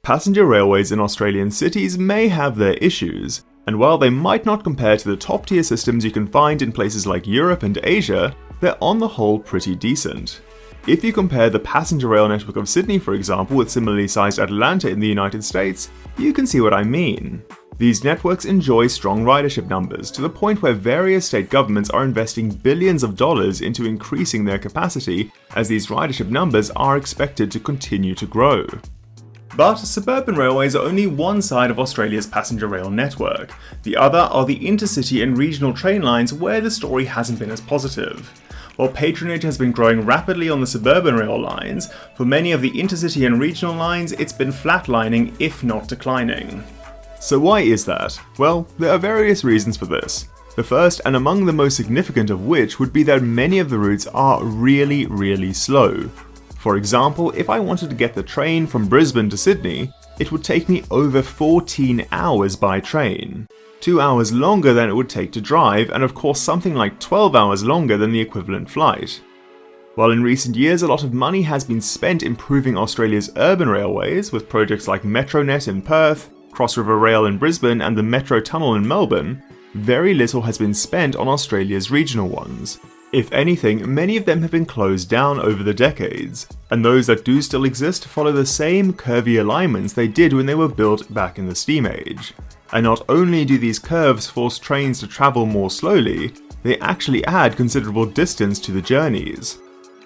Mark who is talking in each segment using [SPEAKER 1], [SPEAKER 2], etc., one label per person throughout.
[SPEAKER 1] Passenger railways in Australian cities may have their issues, and while they might not compare to the top-tier systems you can find in places like Europe and Asia, they're on the whole pretty decent. If you compare the passenger rail network of Sydney, for example, with similarly sized Atlanta in the United States, you can see what I mean. These networks enjoy strong ridership numbers, to the point where various state governments are investing billions of dollars into increasing their capacity, as these ridership numbers are expected to continue to grow. But suburban railways are only one side of Australia's passenger rail network. The other are the intercity and regional train lines, where the story hasn't been as positive. While patronage has been growing rapidly on the suburban rail lines, for many of the intercity and regional lines it's been flatlining, if not declining. So why is that? Well, there are various reasons for this. The first, and among the most significant of which, would be that many of the routes are really slow. For example, if I wanted to get the train from Brisbane to Sydney, it would take me over 14 hours by train. 2 hours longer than it would take to drive, and of course something like 12 hours longer than the equivalent flight. While in recent years a lot of money has been spent improving Australia's urban railways, with projects like Metronet in Perth, Cross River Rail in Brisbane and the Metro Tunnel in Melbourne, very little has been spent on Australia's regional ones. If anything, many of them have been closed down over the decades, and those that do still exist follow the same curvy alignments they did when they were built back in the steam age. And not only do these curves force trains to travel more slowly, they actually add considerable distance to the journeys.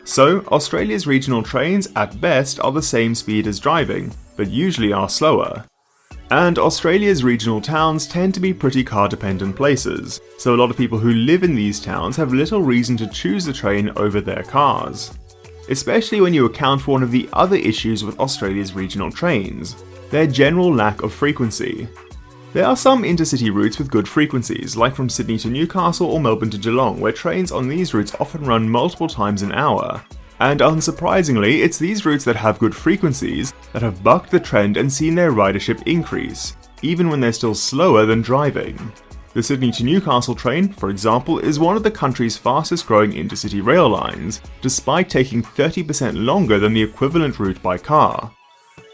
[SPEAKER 1] So, Australia's regional trains, at best, are the same speed as driving, but usually are slower. And Australia's regional towns tend to be pretty car-dependent places, so a lot of people who live in these towns have little reason to choose the train over their cars. Especially when you account for one of the other issues with Australia's regional trains, their general lack of frequency. There are some intercity routes with good frequencies, like from Sydney to Newcastle or Melbourne to Geelong, where trains on these routes often run multiple times an hour. And unsurprisingly, it's these routes that have good frequencies that have bucked the trend and seen their ridership increase, even when they're still slower than driving. The Sydney to Newcastle train, for example, is one of the country's fastest growing intercity rail lines, despite taking 30% longer than the equivalent route by car.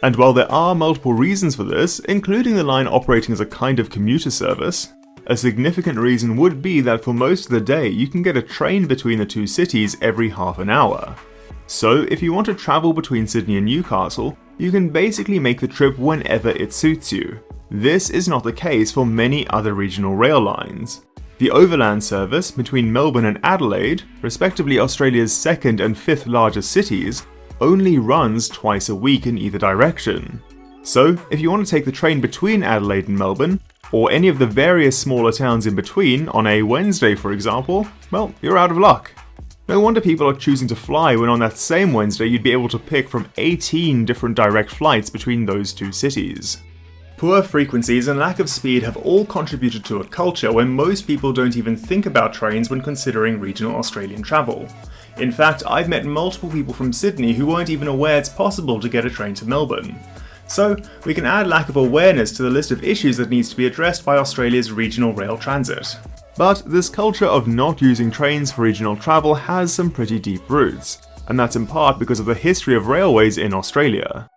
[SPEAKER 1] And while there are multiple reasons for this, including the line operating as a kind of commuter service, a significant reason would be that for most of the day you can get a train between the two cities every half an hour. So if you want to travel between Sydney and Newcastle, you can basically make the trip whenever it suits you. This is not the case for many other regional rail lines. The overland service between Melbourne and Adelaide, respectively Australia's second and fifth largest cities, only runs twice a week in either direction. So if you want to take the train between Adelaide and Melbourne, or any of the various smaller towns in between on a Wednesday for example, well, you're out of luck. No wonder people are choosing to fly when on that same Wednesday you'd be able to pick from 18 different direct flights between those two cities. Poor frequencies and lack of speed have all contributed to a culture where most people don't even think about trains when considering regional Australian travel. In fact, I've met multiple people from Sydney who weren't even aware it's possible to get a train to Melbourne. So, we can add lack of awareness to the list of issues that needs to be addressed by Australia's regional rail transit. But this culture of not using trains for regional travel has some pretty deep roots, and that's in part because of the history of railways in Australia.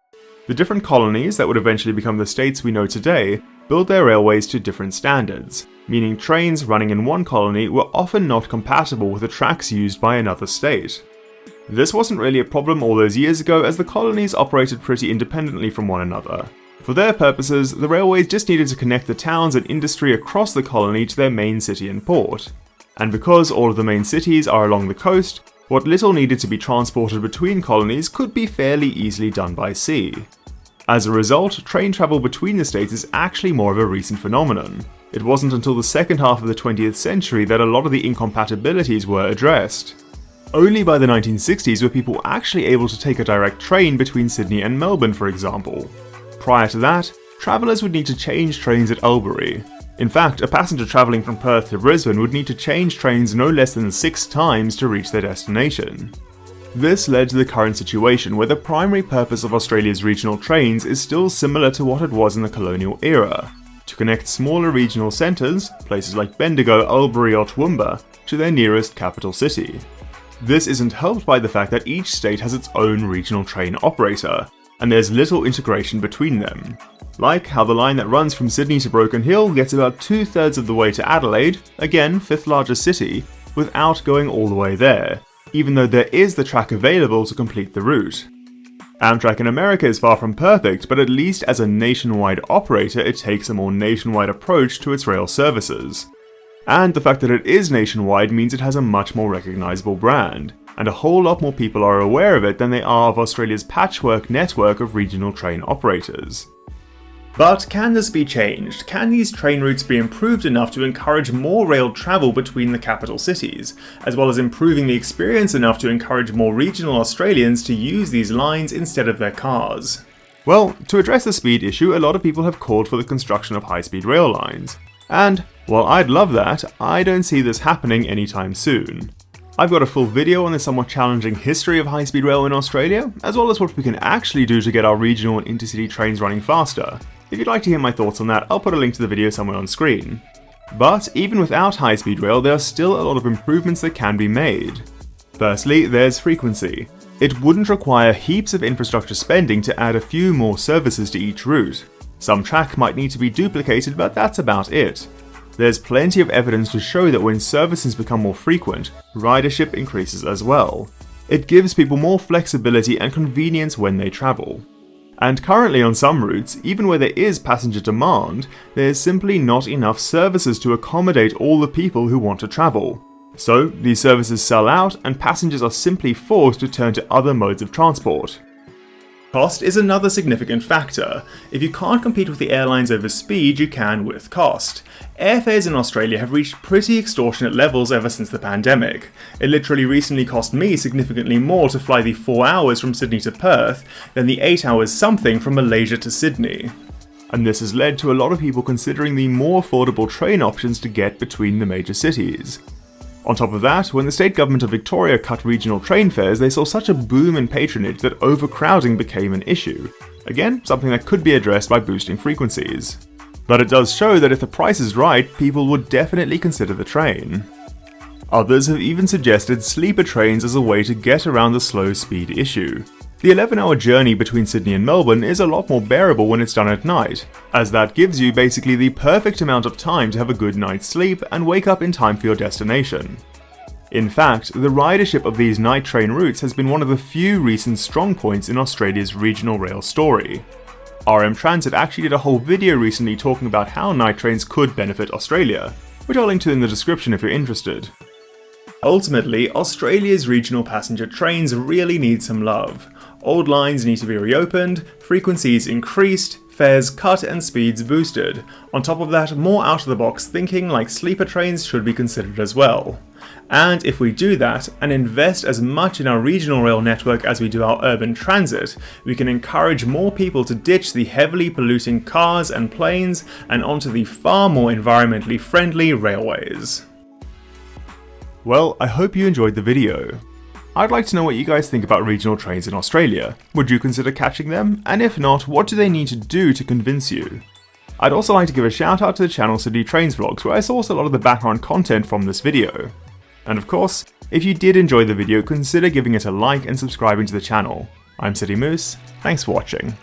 [SPEAKER 1] The different colonies that would eventually become the states we know today built their railways to different standards, meaning trains running in one colony were often not compatible with the tracks used by another state. This wasn't really a problem all those years ago, as the colonies operated pretty independently from one another. For their purposes, the railways just needed to connect the towns and industry across the colony to their main city and port. And because all of the main cities are along the coast, what little needed to be transported between colonies could be fairly easily done by sea. As a result, train travel between the states is actually more of a recent phenomenon. It wasn't until the second half of the 20th century that a lot of the incompatibilities were addressed. Only by the 1960s were people actually able to take a direct train between Sydney and Melbourne, for example. Prior to that, travellers would need to change trains at Albury. In fact, a passenger travelling from Perth to Brisbane would need to change trains no less than 6 times to reach their destination. This led to the current situation where the primary purpose of Australia's regional trains is still similar to what it was in the colonial era: to connect smaller regional centres, places like Bendigo, Albury or Toowoomba, to their nearest capital city. This isn't helped by the fact that each state has its own regional train operator, and there's little integration between them. Like how the line that runs from Sydney to Broken Hill gets about 2/3 of the way to Adelaide, again 5th largest city, without going all the way there, even though there is the track available to complete the route. Amtrak in America is far from perfect, but at least as a nationwide operator it takes a more nationwide approach to its rail services. And the fact that it is nationwide means it has a much more recognisable brand, and a whole lot more people are aware of it than they are of Australia's patchwork network of regional train operators. But can this be changed? Can these train routes be improved enough to encourage more rail travel between the capital cities, as well as improving the experience enough to encourage more regional Australians to use these lines instead of their cars? Well, to address the speed issue, a lot of people have called for the construction of high-speed rail lines. And, while I'd love that, I don't see this happening anytime soon. I've got a full video on the somewhat challenging history of high-speed rail in Australia, as well as what we can actually do to get our regional and intercity trains running faster. If you'd like to hear my thoughts on that, I'll put a link to the video somewhere on screen. But even without high-speed rail, there are still a lot of improvements that can be made. Firstly, there's frequency. It wouldn't require heaps of infrastructure spending to add a few more services to each route. Some track might need to be duplicated, but that's about it. There's plenty of evidence to show that when services become more frequent, ridership increases as well. It gives people more flexibility and convenience when they travel. And currently on some routes, even where there is passenger demand, there's simply not enough services to accommodate all the people who want to travel. So these services sell out and passengers are simply forced to turn to other modes of transport. Cost is another significant factor. If you can't compete with the airlines over speed, you can with cost. Airfares in Australia have reached pretty extortionate levels ever since the pandemic. It literally recently cost me significantly more to fly the 4 hours from Sydney to Perth than the 8 hours something from Malaysia to Sydney. And this has led to a lot of people considering the more affordable train options to get between the major cities. On top of that, when the state government of Victoria cut regional train fares, they saw such a boom in patronage that overcrowding became an issue. Again, something that could be addressed by boosting frequencies. But it does show that if the price is right, people would definitely consider the train. Others have even suggested sleeper trains as a way to get around the slow speed issue. The 11-hour journey between Sydney and Melbourne is a lot more bearable when it's done at night, as that gives you basically the perfect amount of time to have a good night's sleep and wake up in time for your destination. In fact, the ridership of these night train routes has been one of the few recent strong points in Australia's regional rail story. RM Transit actually did a whole video recently talking about how night trains could benefit Australia, which I'll link to in the description if you're interested. Ultimately, Australia's regional passenger trains really need some love. Old lines need to be reopened, frequencies increased, fares cut and speeds boosted. On top of that, more out-of-the-box thinking like sleeper trains should be considered as well. And if we do that, and invest as much in our regional rail network as we do our urban transit, we can encourage more people to ditch the heavily polluting cars and planes and onto the far more environmentally friendly railways. Well, I hope you enjoyed the video. I'd like to know what you guys think about regional trains in Australia. Would you consider catching them? And if not, what do they need to do to convince you? I'd also like to give a shout out to the channel City Trains Vlogs, where I source a lot of the background content from this video. And of course, if you did enjoy the video, consider giving it a like and subscribing to the channel. I'm City Moose, thanks for watching.